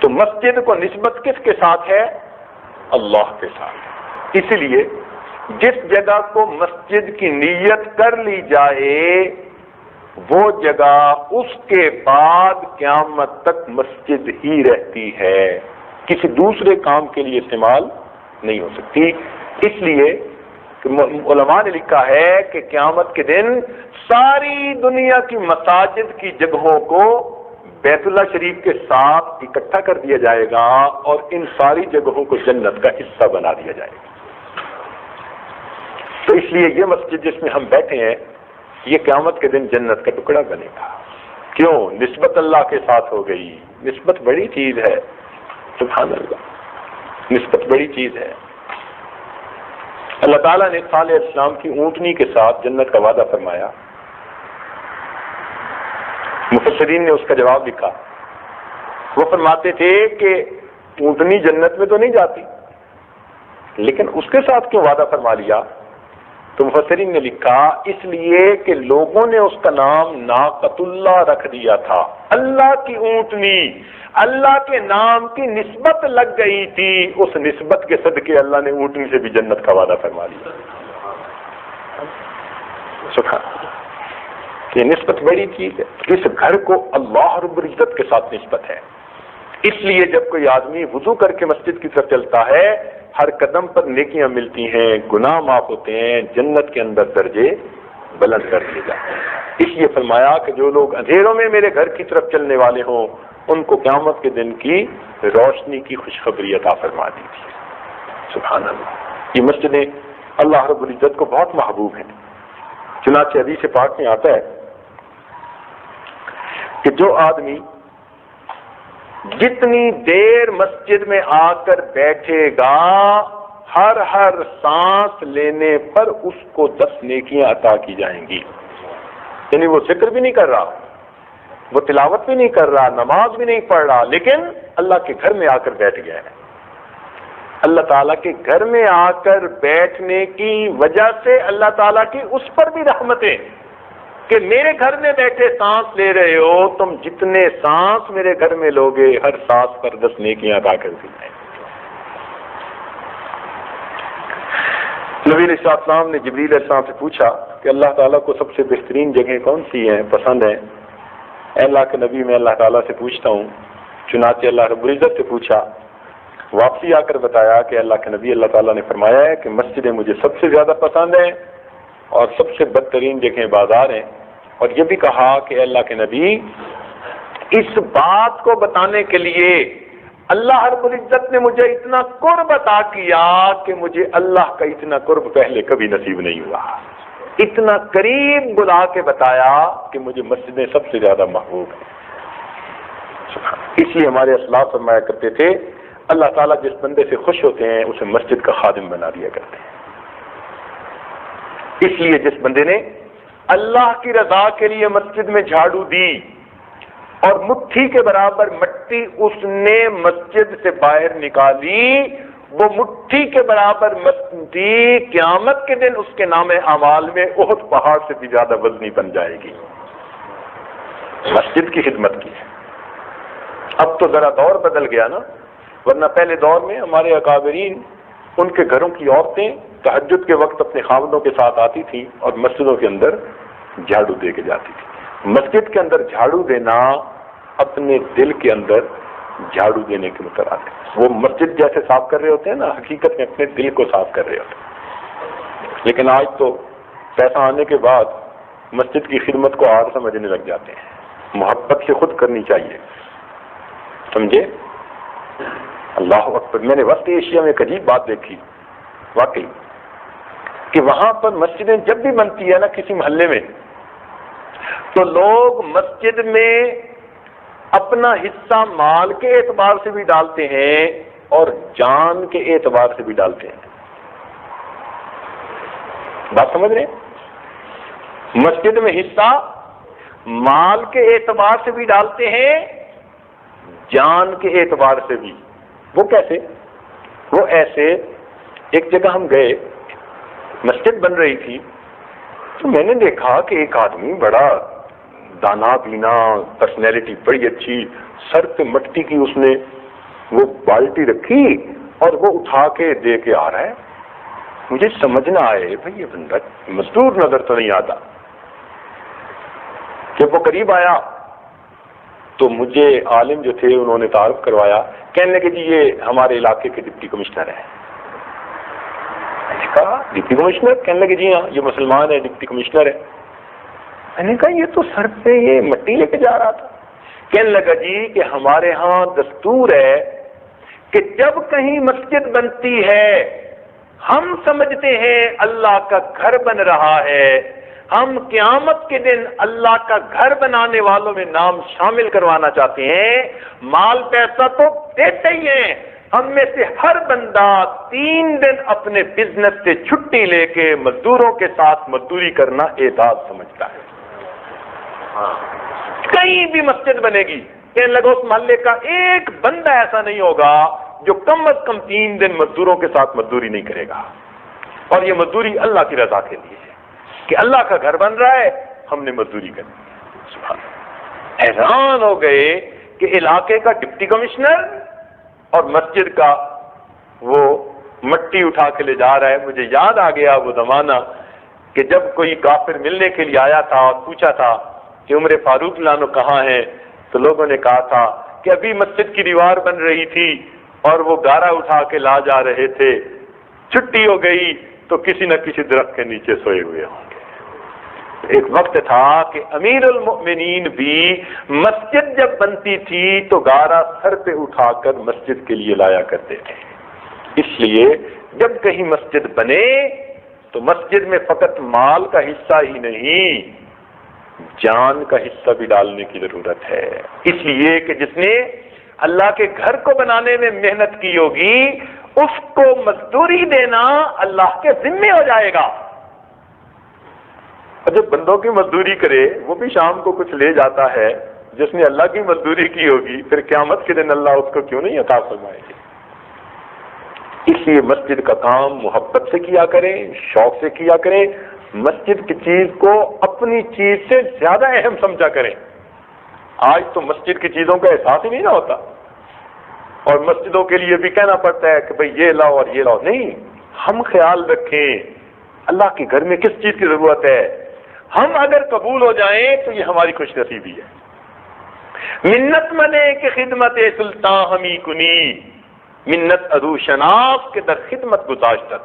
تو مسجد کو نسبت کس کے ساتھ ہے؟ اللہ کے ساتھ. اسی لیے جس جگہ کو مسجد کی نیت کر لی جائے وہ جگہ اس کے بعد قیامت تک مسجد ہی رہتی ہے، کسی دوسرے کام کے لیے استعمال نہیں ہو سکتی. اس لیے علماء نے لکھا ہے کہ قیامت کے دن ساری دنیا کی مساجد کی جگہوں کو بیت اللہ شریف کے ساتھ اکٹھا کر دیا جائے گا اور ان ساری جگہوں کو جنت کا حصہ بنا دیا جائے گا. تو اس لیے یہ مسجد جس میں ہم بیٹھے ہیں یہ قیامت کے دن جنت کا ٹکڑا بنے گا. کیوں؟ نسبت اللہ کے ساتھ ہو گئی. نسبت بڑی چیز ہے، سبحان اللہ، نسبت بڑی چیز ہے. اللہ تعالیٰ نے صالح علیہ السلام کی اونٹنی کے ساتھ جنت کا وعدہ فرمایا. مفسرین نے اس کا جواب لکھا. وہ فرماتے تھے کہ اونٹنی جنت میں تو نہیں جاتی، لیکن اس کے ساتھ کیوں وعدہ فرما لیا؟ تو مفسرین نے لکھا اس لیے کہ لوگوں نے اس کا نام ناقۃ اللہ رکھ دیا تھا. اللہ کی اونٹنی، اللہ کے نام کی نسبت لگ گئی تھی. اس نسبت کے صدقے اللہ نے اونٹنی سے بھی جنت کا وعدہ فرما لیا. سبحان اللہ، یہ نسبت بڑی چیز ہے. اس گھر کو اللہ رب العزت کے ساتھ نسبت ہے. اس لیے جب کوئی آدمی وضو کر کے مسجد کی طرف چلتا ہے ہر قدم پر نیکیاں ملتی ہیں، گناہ معاف ہوتے ہیں، جنت کے اندر درجے بلند کر دیے جاتے ہیں. اس لیے فرمایا کہ جو لوگ اندھیروں میں میرے گھر کی طرف چلنے والے ہوں ان کو قیامت کے دن کی روشنی کی خوشخبری عطا فرما دی تھی. سبحان اللہ. یہ مسجدیں اللہ رب العزت کو بہت محبوب ہیں. چنانچہ حدیث پاک میں آتا ہے کہ جو آدمی جتنی دیر مسجد میں آ کر بیٹھے گا ہر سانس لینے پر اس کو 10 نیکیاں عطا کی جائیں گی. یعنی وہ ذکر بھی نہیں کر رہا، وہ تلاوت بھی نہیں کر رہا، نماز بھی نہیں پڑھ رہا، لیکن اللہ کے گھر میں آ کر بیٹھ گیا ہے. اللہ تعالیٰ کے گھر میں آ کر بیٹھنے کی وجہ سے اللہ تعالیٰ کی اس پر بھی رحمتیں کہ میرے گھر میں بیٹھے سانس لے رہے ہو، تم جتنے سانس میرے گھر میں لوگے ہر سانس پر 10 نیکیاں عطا کر دی جائیں. نبی علیہ السلام نے جبریل علیہ السلام سے پوچھا کہ اللہ تعالیٰ کو سب سے بہترین جگہیں کون سی ہیں، پسند ہیں؟ اے اللہ کے نبی میں اللہ تعالیٰ سے پوچھتا ہوں. چنانچہ اللہ رب العزت سے پوچھا، واپسی آ کر بتایا کہ اللہ کے نبی اللہ تعالیٰ نے فرمایا ہے کہ مسجدیں مجھے سب سے زیادہ پسند ہیں اور سب سے بدترین جگہیں بازار ہیں. اور یہ بھی کہا کہ اے اللہ کے نبی اس بات کو بتانے کے لیے اللہ رب العزت نے مجھے اتنا قرب عطا کیا کہ مجھے اللہ کا اتنا قرب پہلے کبھی نصیب نہیں ہوا. اتنا قریب بلا کے بتایا کہ مجھے مسجدیں سب سے زیادہ محبوب ہیں. اس لیے ہمارے اسلاف فرمایا کرتے تھے اللہ تعالیٰ جس بندے سے خوش ہوتے ہیں اسے مسجد کا خادم بنا دیا کرتے ہیں. اس لیے جس بندے نے اللہ کی رضا کے لیے مسجد میں جھاڑو دی اور مٹھی کے برابر مٹی اس نے مسجد سے باہر نکالی، وہ مٹھی کے برابر مٹی قیامت کے دن اس کے نام اعمال میں احد پہاڑ سے بھی زیادہ وزنی بن جائے گی. مسجد کی خدمت کی. اب تو ذرا دور بدل گیا نا، ورنہ پہلے دور میں ہمارے اکابرین ان کے گھروں کی عورتیں تہجد کے وقت اپنے خاوندوں کے ساتھ آتی تھیں اور مسجدوں کے اندر جھاڑو دے کے جاتی تھی. مسجد کے اندر جھاڑو دینا اپنے دل کے اندر جھاڑو دینے کے مترادف ہے. وہ مسجد جیسے صاف کر رہے ہوتے ہیں نا، حقیقت میں اپنے دل کو صاف کر رہے ہوتے ہیں. لیکن آج تو پیسہ آنے کے بعد مسجد کی خدمت کو آر سمجھنے لگ جاتے ہیں. محبت سے خود کرنی چاہیے، سمجھے؟ اللہ اکبر. میں نے وسط ایشیا میں ایک عجیب بات دیکھی واقعی، کہ وہاں پر مسجدیں جب بھی بنتی ہے نا کسی محلے میں، تو لوگ مسجد میں اپنا حصہ مال کے اعتبار سے بھی ڈالتے ہیں اور جان کے اعتبار سے بھی ڈالتے ہیں. بات سمجھ رہے ہیں؟ مسجد میں حصہ مال کے اعتبار سے بھی ڈالتے ہیں، جان کے اعتبار سے بھی. وہ کیسے؟ وہ ایسے، ایک جگہ ہم گئے، مسجد بن رہی تھی، تو میں نے دیکھا کہ ایک آدمی بڑا دانا بینا، پرسنالٹی بڑی اچھی، سر پہ مٹی کی اس نے وہ بالٹی رکھی اور وہ اٹھا کے دے کے آ رہا ہے. مجھے سمجھنا آئے بھائی یہ بندہ مزدور نظر تو نہیں آتا. جب وہ قریب آیا تو مجھے عالم جو تھے انہوں نے تعارف کروایا. کہنے لگے جی یہ ہمارے علاقے کے ڈپٹی کمشنر ہیں. میں نے کہا ڈپٹی کمشنر؟ کہنے لگے جی ہاں یہ مسلمان ہے, ڈپٹی کمشنر ہے. میں نے کہا یہ تو سر پہ یہ مٹی لے کے جا رہا تھا. کہنے لگا جی کہ ہمارے ہاں دستور ہے کہ جب کہیں مسجد بنتی ہے ہم سمجھتے ہیں اللہ کا گھر بن رہا ہے, ہم قیامت کے دن اللہ کا گھر بنانے والوں میں نام شامل کروانا چاہتے ہیں. مال پیسہ تو دیتے ہی ہیں, ہم میں سے ہر بندہ 3 دن اپنے بزنس سے چھٹی لے کے مزدوروں کے ساتھ مزدوری کرنا اعزاز سمجھتا ہے. کہیں بھی مسجد بنے گی, کہنے لگا اس محلے کا ایک بندہ ایسا نہیں ہوگا جو کم از کم 3 دن مزدوروں کے ساتھ مزدوری نہیں کرے گا. اور یہ مزدوری اللہ کی رضا کے لیے ہے کہ اللہ کا گھر بن رہا ہے, ہم نے مزدوری کرنی ہے. سبحان اللہ. حیران ہو گئے کہ علاقے کا ڈپٹی کمشنر اور مسجد کا وہ مٹی اٹھا کے لے جا رہا ہے. مجھے یاد آ گیا وہ زمانہ کہ جب کوئی کافر ملنے کے لیے آیا تھا اور پوچھا تھا کہ عمر فاروق لانو کہاں ہیں, تو لوگوں نے کہا تھا کہ ابھی مسجد کی دیوار بن رہی تھی اور وہ گارا اٹھا کے لا جا رہے تھے, چھٹی ہو گئی تو کسی نہ کسی درخت کے نیچے سوئے ہوئے ہوں گے. ایک وقت تھا کہ امیر المؤمنین بھی مسجد جب بنتی تھی تو گارا سر پہ اٹھا کر مسجد کے لیے لایا کرتے تھے. اس لیے جب کہیں مسجد بنے تو مسجد میں فقط مال کا حصہ ہی نہیں, جان کا حصہ بھی ڈالنے کی ضرورت ہے. اس لیے کہ جس نے اللہ کے گھر کو بنانے میں محنت کی ہوگی اس کو مزدوری دینا اللہ کے ذمے ہو جائے گا. اور جب بندوں کی مزدوری کرے وہ بھی شام کو کچھ لے جاتا ہے, جس نے اللہ کی مزدوری کی ہوگی پھر قیامت کے دن اللہ اس کو کیوں نہیں عطا فرمائے گی. اس لیے مسجد کا کام محبت سے کیا کریں, شوق سے کیا کریں. مسجد کی چیز کو اپنی چیز سے زیادہ اہم سمجھا کریں. آج تو مسجد کی چیزوں کا احساس ہی نہیں نہ ہوتا, اور مسجدوں کے لیے بھی کہنا پڑتا ہے کہ بھئی یہ لاؤ اور یہ لاؤ. نہیں, ہم خیال رکھیں اللہ کے گھر میں کس چیز کی ضرورت ہے. ہم اگر قبول ہو جائیں تو یہ ہماری خوش نصیبی ہے. منت منے کہ خدمت سلطان ہمی کنی, منت ادو شناف کے در خدمت گزاشتت.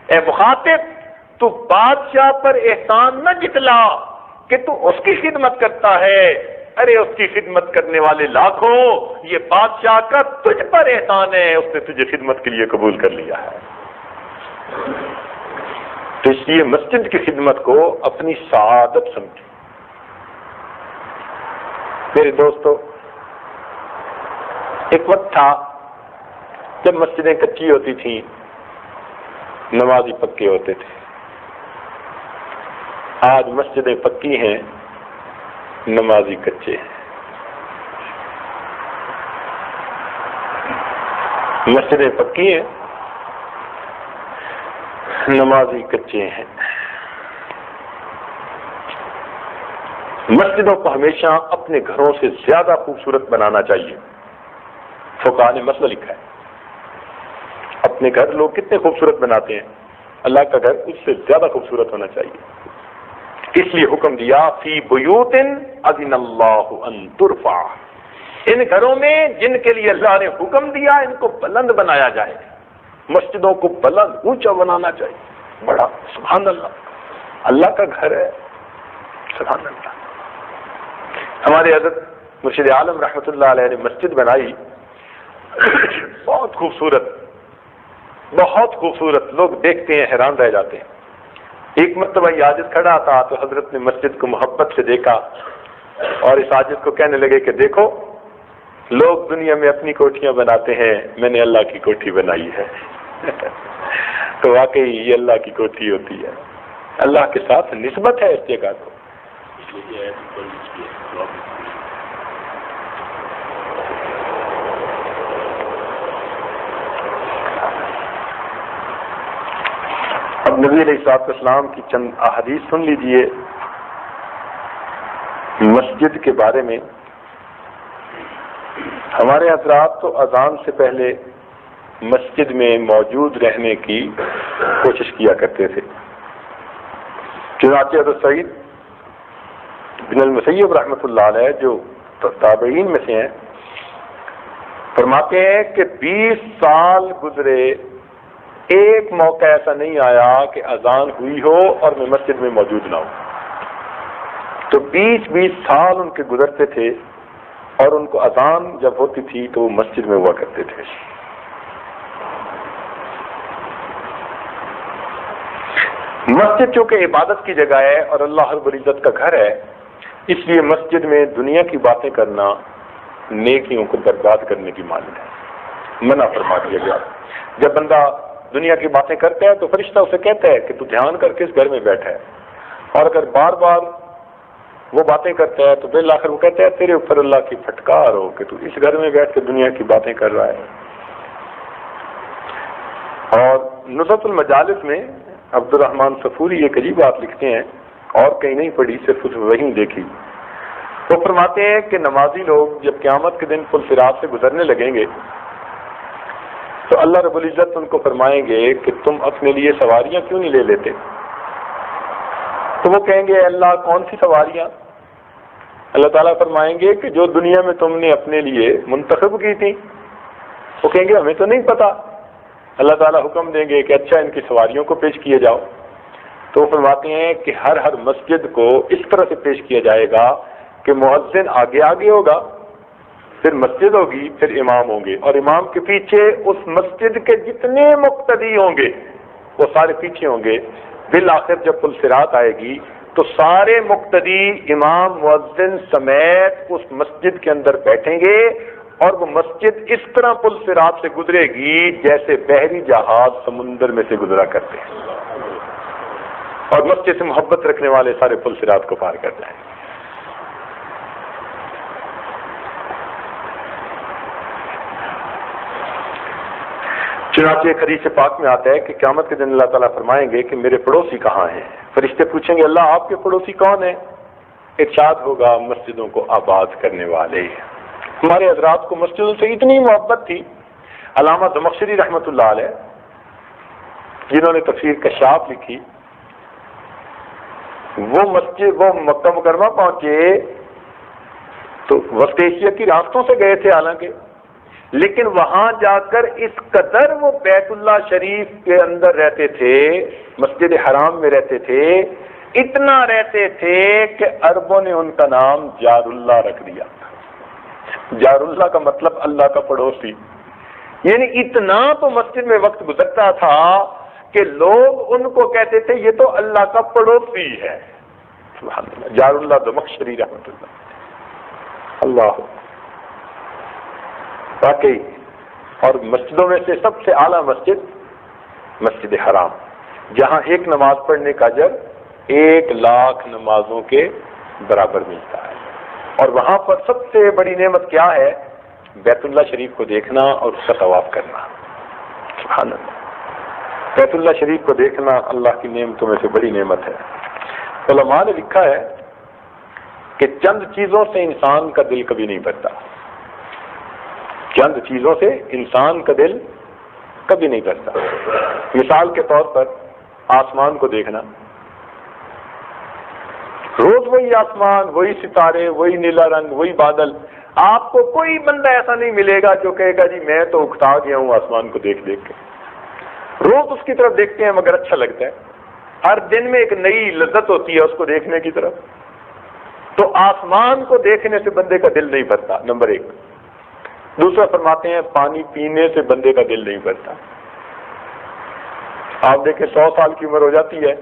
اے مخاطب تو بادشاہ پر احسان نہ جتلا کہ تو اس کی خدمت کرتا ہے. ارے اس کی خدمت کرنے والے لاکھوں, یہ بادشاہ کا تجھ پر احسان ہے, اس نے تجھے خدمت کے لیے قبول کر لیا ہے. تو اس لیے مسجد کی خدمت کو اپنی سعادت سمجھیں. میرے دوستو, ایک وقت تھا جب مسجدیں کچی ہوتی تھیں, نمازی پکے ہوتے تھے. آج مسجدیں پکی ہیں, نمازی کچے ہیں. مسجدیں پکی ہیں, نمازی کچے ہیں. مسجدوں کو ہمیشہ اپنے گھروں سے زیادہ خوبصورت بنانا چاہیے. فقہاء نے مسئلہ لکھا ہے, اپنے گھر لوگ کتنے خوبصورت بناتے ہیں, اللہ کا گھر اس سے زیادہ خوبصورت ہونا چاہیے. اس لیے حکم دیا فی بیوت اذن اللہ ان ترفع, ان گھروں میں جن کے لیے اللہ نے حکم دیا ان کو بلند بنایا جائے. مسجدوں کو بلند اونچا بنانا چاہیے. بڑا سبحان اللہ, اللہ کا گھر ہے. سبحان اللہ. ہمارے حضرت مرشد عالم رحمۃ اللہ علیہ نے مسجد بنائی, بہت خوبصورت, بہت خوبصورت. لوگ دیکھتے ہیں حیران رہ جاتے ہیں. ایک مرتبہ یہ عاجز کھڑا تھا تو حضرت نے مسجد کو محبت سے دیکھا اور اس عاجز کو کہنے لگے کہ دیکھو لوگ دنیا میں اپنی کوٹھیاں بناتے ہیں, میں نے اللہ کی کوٹھی بنائی ہے. تو واقعی یہ اللہ کی کوٹھی ہوتی ہے, اللہ کے ساتھ نسبت ہے اس جگہ کو. اب نبی علیہ الصلوۃ والسلام کی چند احادیث سن لیجئے مسجد کے بارے میں. ہمارے حضرات تو اذان سے پہلے مسجد میں موجود رہنے کی کوشش کیا کرتے تھے. چنانچہ حضرت سعید بن المسیب رحمۃ اللہ علیہ جو تابعین میں سے ہیں فرماتے ہیں کہ 20 سال گزرے، ایک موقع ایسا نہیں آیا کہ اذان ہوئی ہو اور میں مسجد میں موجود نہ ہوں. تو 20 سال ان کے گزرتے تھے اور ان کو اذان جب ہوتی تھی تو وہ مسجد میں ہوا کرتے تھے. مسجد چونکہ عبادت کی جگہ ہے اور اللہ رب العزت کا گھر ہے، اس لیے مسجد میں دنیا کی باتیں کرنا نیکیوں کو برباد کرنے کی مانند ہے، منع فرما دیا گیا. جب بندہ دنیا کی باتیں کرتا ہے تو فرشتہ اسے کہتا ہے کہ تو دھیان کر کے اس گھر میں بیٹھا ہے، اور اگر بار بار وہ باتیں کرتا ہے تو بالآخر وہ کہتا ہے تیرے اوپر اللہ کی پھٹکار ہو کہ تو اس گھر میں بیٹھ کے دنیا کی باتیں کر رہا ہے. اور نزہۃ المجالس میں عبد الرحمن صفوری ایک عجیب بات لکھتے ہیں، اور کہیں نہیں پڑھی، صرف اس وہیں دیکھی. وہ فرماتے ہیں کہ نمازی لوگ جب قیامت کے دن پل صراط سے گزرنے لگیں گے تو اللہ رب العزت ان کو فرمائیں گے کہ تم اپنے لیے سواریاں کیوں نہیں لے لیتے؟ تو وہ کہیں گے اللہ کون سی سواریاں؟ اللہ تعالیٰ فرمائیں گے کہ جو دنیا میں تم نے اپنے لیے منتخب کی تھی. وہ کہیں گے ہمیں تو نہیں پتا. اللہ تعالیٰ حکم دیں گے کہ اچھا ان کی سواریوں کو پیش کیے جاؤ. تو وہ فرماتے ہیں کہ ہر مسجد کو اس طرح سے پیش کیا جائے گا کہ مؤذن آگے آگے ہوگا، پھر مسجد ہوگی، پھر امام ہوں گے، اور امام کے پیچھے اس مسجد کے جتنے مقتدی ہوں گے وہ سارے پیچھے ہوں گے. بالآخر جب پل صراط آئے گی تو سارے مقتدی امام مؤذن سمیت اس مسجد کے اندر بیٹھیں گے، اور وہ مسجد اس طرح پل صراط سے گزرے گی جیسے بحری جہاز سمندر میں سے گزرا کرتے ہیں، اور مسجد سے محبت رکھنے والے سارے پل صراط کو پار کر جائیں. چنانچہ ایک حدیث پاک میں آتا ہے کہ قیامت کے دن اللہ تعالیٰ فرمائیں گے کہ میرے پڑوسی کہاں ہیں؟ فرشتے پوچھیں گے اللہ آپ کے پڑوسی کون ہیں؟ ارشاد ہوگا مسجدوں کو آباد کرنے والے. ہمارے حضرات کو مسجدوں سے اتنی محبت تھی، علامہ زمخشری رحمۃ اللہ علیہ جنہوں نے تفسیر کشاف لکھی، وہ مکہ مکرمہ پہنچے تو وسط ایشیا کی راستوں سے گئے تھے حالانکہ، لیکن وہاں جا کر اس قدر وہ بیت اللہ شریف کے اندر رہتے تھے، مسجد حرام میں رہتے تھے، اتنا رہتے تھے کہ عربوں نے ان کا نام جار اللہ رکھ دیا. جار اللہ کا مطلب اللہ کا پڑوسی، یعنی اتنا تو مسجد میں وقت گزرتا تھا کہ لوگ ان کو کہتے تھے یہ تو اللہ کا پڑوسی ہے. سبحان اللہ. جار اللہ زمخشری رحمۃ اللہ. اللہ واقعی. اور مسجدوں میں سے سب سے اعلیٰ مسجد مسجد حرام، جہاں ایک نماز پڑھنے کا اجر 1,00,000 نمازوں کے برابر ملتا ہے. اور وہاں پر سب سے بڑی نعمت کیا ہے؟ بیت اللہ شریف کو دیکھنا اور اس کا طواف کرنا. سبحان اللہ. بیت اللہ شریف کو دیکھنا اللہ کی نعمتوں میں سے بڑی نعمت ہے. علماء نے لکھا ہے کہ چند چیزوں سے انسان کا دل کبھی نہیں بھرتا. چند چیزوں سے انسان کا دل کبھی نہیں بھرتا. مثال کے طور پر آسمان کو دیکھنا، روز وہی آسمان، وہی ستارے، وہی نیلا رنگ، وہی بادل. آپ کو کوئی بندہ ایسا نہیں ملے گا جو کہے گا جی میں تو اکتا گیا ہوں آسمان کو دیکھ دیکھ کے. روز اس کی طرف دیکھتے ہیں مگر اچھا لگتا ہے. ہر دن میں ایک نئی لذت ہوتی ہے اس کو دیکھنے کی طرف. تو آسمان کو دیکھنے سے بندے کا دل نہیں بھرتا، نمبر 1. دوسرا فرماتے ہیں پانی پینے سے بندے کا دل نہیں بھرتا. آپ دیکھیں 100 سال کی عمر ہو جاتی ہے،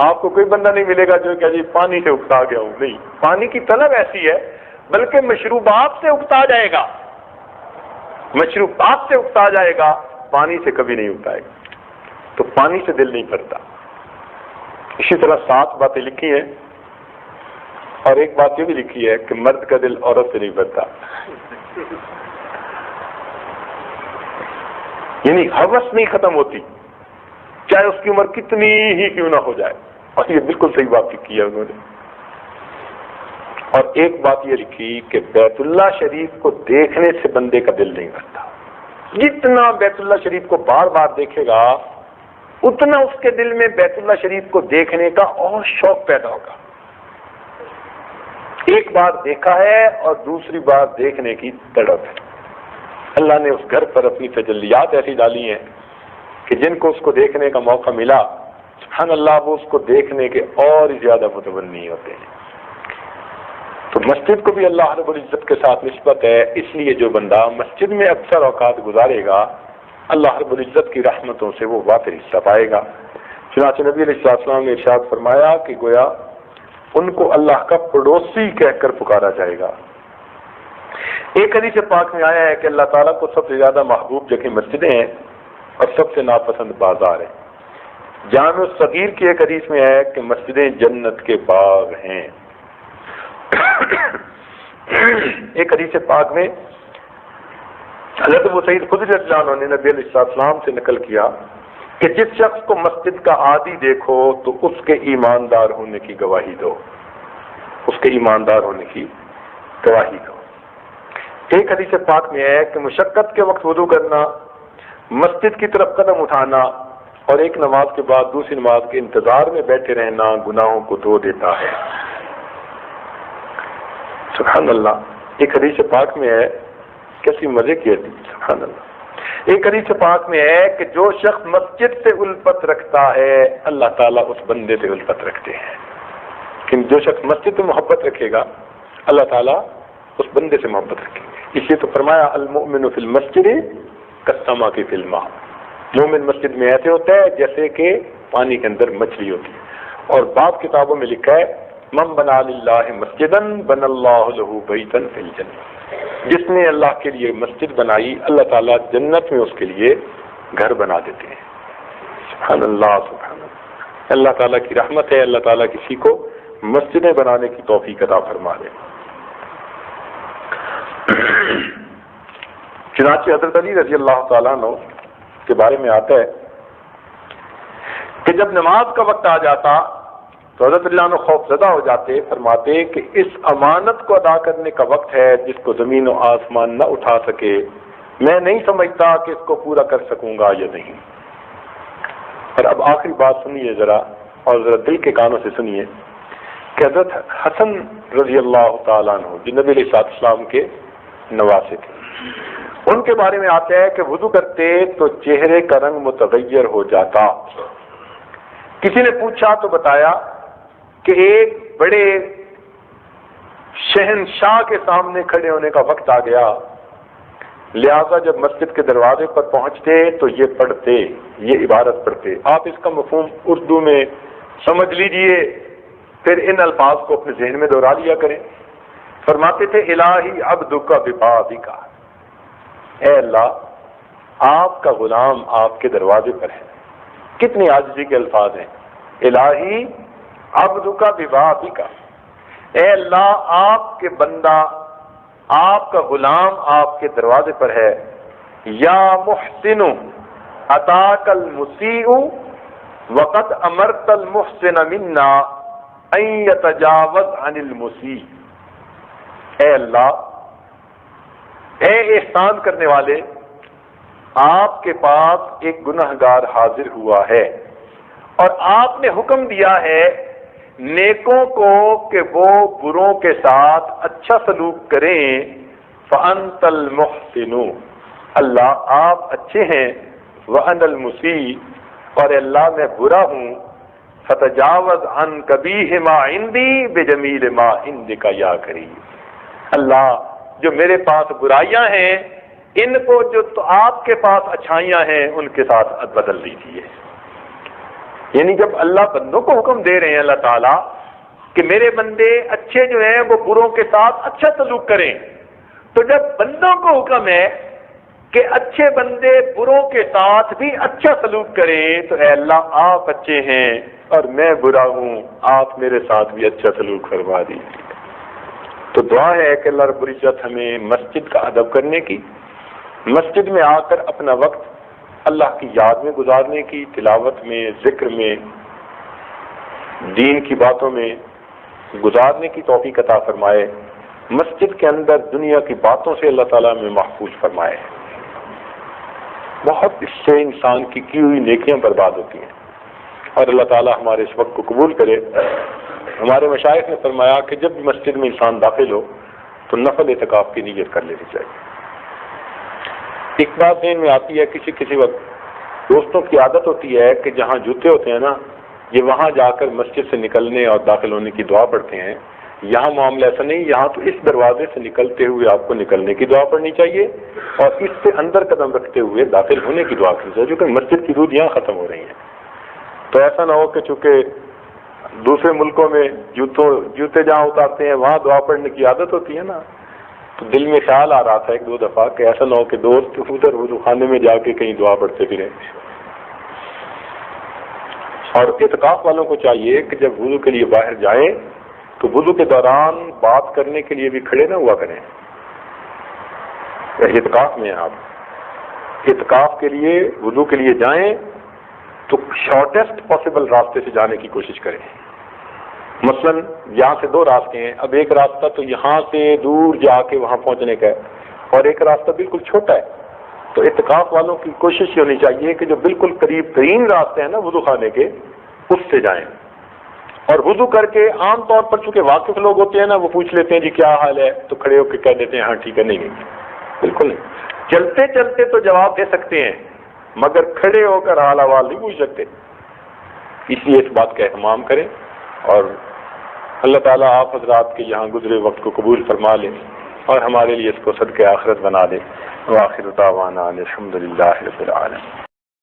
آپ کو کوئی بندہ نہیں ملے گا جو کہ جی پانی سے اکتا گیا ہوں. نہیں، پانی کی طلب ایسی ہے، بلکہ مشروبات سے اکتا جائے گا، مشروبات سے اکتا جائے گا، پانی سے کبھی نہیں اکتائے گا. تو پانی سے دل نہیں بھرتا. اسی طرح 7 باتیں لکھی ہیں، اور ایک بات یہ بھی لکھی ہے کہ مرد کا دل عورت سے نہیں بھرتا. یعنی ہوس نہیں ختم ہوتی، چاہے اس کی عمر کتنی ہی کیوں نہ ہو جائے. اور یہ بالکل صحیح بات کی ہے انہوں نے. اور ایک بات یہ لکھی کہ بیت اللہ شریف کو دیکھنے سے بندے کا دل نہیں بھرتا، جتنا بیت اللہ شریف کو بار بار دیکھے گا اتنا اس کے دل میں بیت اللہ شریف کو دیکھنے کا اور شوق پیدا ہوگا۔ ایک بار دیکھا ہے اور دوسری بار دیکھنے کی تڑپ ہے۔ اللہ نے اس گھر پر اپنی تجلیات ایسی ڈالی ہیں کہ جن کو اس کو دیکھنے کا موقع ملا، سبحان اللہ، وہ اس کو دیکھنے کے اور زیادہ متمنی ہوتے ہیں۔ تو مسجد کو بھی اللہ رب العزت کے ساتھ نسبت ہے، اس لیے جو بندہ مسجد میں اکثر اوقات گزارے گا اللہ رب العزت کی رحمتوں سے وہ وافر حصہ پائے گا۔ چنانچہ نبی علیہ السلام نے ارشاد فرمایا کہ گویا ان کو اللہ کا پڑوسی کہہ کر پکارا جائے گا۔ ایک حدیث پاک میں آیا ہے کہ اللہ تعالیٰ کو سب سے زیادہ محبوب جگہ مسجدیں ہیں اور سب سے ناپسند بازار ہیں۔ جامع الصغیر کی ایک حدیث میں ہے کہ مسجدیں جنت کے باغ ہیں۔ ایک حدیث پاک میں حضرت ابو سعید خدری رضی اللہ عنہ نے نبی علیہ السلام سے نقل کیا کہ جس شخص کو مسجد کا عادی دیکھو تو اس کے ایماندار ہونے کی گواہی دو، اس کے ایماندار ہونے کی گواہی دو۔ ایک حدیث پاک میں ہے کہ مشقت کے وقت وضو کرنا، مسجد کی طرف قدم اٹھانا اور ایک نماز کے بعد دوسری نماز کے انتظار میں بیٹھے رہنا گناہوں کو دھو دیتا ہے۔ سبحان اللہ۔ ایک حدیث پاک میں ہے، کیسی مزے کی حدیث، سبحان اللہ۔ ایک حدیث پاک میں ہے کہ جو شخص مسجد سے الفت رکھتا ہے اللہ تعالیٰ اس بندے سے الفت رکھتے ہیں، کہ جو شخص مسجد سے محبت رکھے گا اللہ تعالیٰ اس بندے سے محبت رکھیں گے۔ اس لیے تو فرمایا المؤمن فی المسجد کالسمک فی الماء، مومن مسجد میں ایسے ہوتا ہے جیسے کہ پانی کے اندر مچھلی ہوتی ہے۔ اور بعض کتابوں میں لکھا ہے من بنا للہ مسجدا بنى اللہ لہ بیتا فی الجنہ، جس نے اللہ کے لیے مسجد بنائی اللہ تعالیٰ جنت میں اس کے لیے گھر بنا دیتے ہیں۔ سبحان اللہ، سبحان اللہ۔ اللہ تعالیٰ کی رحمت ہے، اللہ تعالیٰ کسی کو مسجدیں بنانے کی توفیق عطا فرما دے۔ چنانچہ حضرت علی رضی اللہ تعالیٰ عنہ کے بارے میں آتا ہے کہ جب نماز کا وقت آ جاتا تو حضرت اللہ عنہ خوف زدہ ہو جاتے، فرماتے کہ اس امانت کو ادا کرنے کا وقت ہے جس کو زمین و آسمان نہ اٹھا سکے، میں نہیں سمجھتا کہ اس کو پورا کر سکوں گا یا نہیں۔ اور اب آخری بات سنیے ذرا، اور ذرا دل کے کانوں سے سنیے کہ حضرت حسن رضی اللہ تعالیٰ عنہ جو نبی علیہ السلام کے نواسے تھے، ان کے بارے میں آتا ہے کہ وضو کرتے تو چہرے کا رنگ متغیر ہو جاتا۔ کسی نے پوچھا تو بتایا کہ ایک بڑے شہنشاہ کے سامنے کھڑے ہونے کا وقت آ گیا، لہذا جب مسجد کے دروازے پر پہنچتے تو یہ پڑھتے، یہ عبارت پڑھتے۔ آپ اس کا مفہوم اردو میں سمجھ لیجئے، پھر ان الفاظ کو اپنے ذہن میں دہرا لیا کریں۔ فرماتے تھے الہی عبدک ببابک، اے اللہ آپ کا غلام آپ کے دروازے پر ہے۔ کتنی عاجزی کے الفاظ ہیں، الہی عبدک ببابک، اے اللہ آپ کے بندہ، آپ کا غلام آپ کے دروازے پر ہے۔ یا محسن اتاک المسیء وقد امرت المحسن منا ان یتجاوز عن المسیء، اے اللہ، اے احسان کرنے والے، آپ کے پاس ایک گنہگار حاضر ہوا ہے اور آپ نے حکم دیا ہے نیکوں کو کہ وہ بروں کے ساتھ اچھا سلوک کریں۔ فأنت المحسن، اللہ آپ اچھے ہیں، وأنا المسیء، اور اللہ میں برا ہوں۔ فتجاوز عن قبیح ما عندی بجمیل ما عندک یا کریم، اللہ جو میرے پاس برائیاں ہیں ان کو جو تو آپ کے پاس اچھائیاں ہیں ان کے ساتھ بدل دیجیے۔ یعنی جب اللہ بندوں کو حکم دے رہے ہیں اللہ تعالیٰ کہ میرے بندے اچھے جو ہیں وہ بروں کے ساتھ اچھا سلوک کریں، تو جب بندوں کو حکم ہے کہ اچھے بندے بروں کے ساتھ بھی اچھا سلوک کریں تو اے اللہ آپ اچھے ہیں اور میں برا ہوں، آپ میرے ساتھ بھی اچھا سلوک فرما دیجیے۔ تو دعا ہے کہ اللہ رب العزت ہمیں مسجد کا ادب کرنے کی، مسجد میں آ کر اپنا وقت اللہ کی یاد میں گزارنے کی، تلاوت میں، ذکر میں، دین کی باتوں میں گزارنے کی توفیق عطا فرمائے، مسجد کے اندر دنیا کی باتوں سے اللہ تعالیٰ میں محفوظ فرمائے۔ بہت اس سے انسان کی ہوئی نیکیاں برباد ہوتی ہیں، اور اللہ تعالیٰ ہمارے اس وقت کو قبول کرے۔ ہمارے مشائخ نے فرمایا کہ جب بھی مسجد میں انسان داخل ہو تو نفل اعتکاف کی نیت کر لینی چاہیے۔ ایک بات ذہن میں آتی ہے، کسی وقت دوستوں کی عادت ہوتی ہے کہ جہاں جوتے ہوتے ہیں نا، یہ وہاں جا کر مسجد سے نکلنے اور داخل ہونے کی دعا پڑھتے ہیں۔ یہاں معاملہ ایسا نہیں، یہاں تو اس دروازے سے نکلتے ہوئے آپ کو نکلنے کی دعا پڑھنی چاہیے، اور اس سے اندر قدم رکھتے ہوئے داخل ہونے کی دعا کرنی چاہیے، کیونکہ مسجد کی حدود یہاں ختم ہو رہی ہیں۔ تو ایسا نہ ہو کہ چونکہ دوسرے ملکوں میں جوتے جہاں اتارتے ہیں وہاں دعا پڑھنے کی عادت ہوتی ہے نا، تو دل میں خیال آ رہا تھا ایک دو دفعہ کہ ایسا نہ ہو کہ دوست ادھر وضو خانے میں جا کے کہیں دعا پڑھتے پھریں۔ اور اعتکاف والوں کو چاہیے کہ جب وضو کے لیے باہر جائیں تو وضو کے دوران بات کرنے کے لیے بھی کھڑے نہ ہوا کریں۔ اعتکاف میں آپ اعتکاف کے لیے وضو کے لیے جائیں تو شارٹیسٹ پاسبل راستے سے جانے کی کوشش کریں۔ مثلا یہاں سے دو راستے ہیں، اب ایک راستہ تو یہاں سے دور جا کے وہاں پہنچنے کا ہے، اور ایک راستہ بالکل چھوٹا ہے۔ تو اعتکاف والوں کی کوشش یہ ہونی چاہیے کہ جو بالکل قریب ترین راستے ہیں نا وضو خانے کے، اس سے جائیں، اور وضو کر کے عام طور پر چونکہ واقف لوگ ہوتے ہیں نا، وہ پوچھ لیتے ہیں جی کیا حال ہے، تو کھڑے ہو کے کہہ دیتے ہیں ہاں ٹھیک ہے۔ نہیں، بالکل نہیں، چلتے چلتے تو جواب دے سکتے ہیں مگر کھڑے ہو کر حال احوال نہیں پوچھ سکتے۔ اس لیے اس بات کا اہتمام کریں، اور اللہ تعالیٰ آپ حضرات کے یہاں گزرے وقت کو قبول فرما لے، اور ہمارے لیے اس کو صدقہ آخرت بنا دے۔ وآخر دعوانا الحمد للہ رب العالمین۔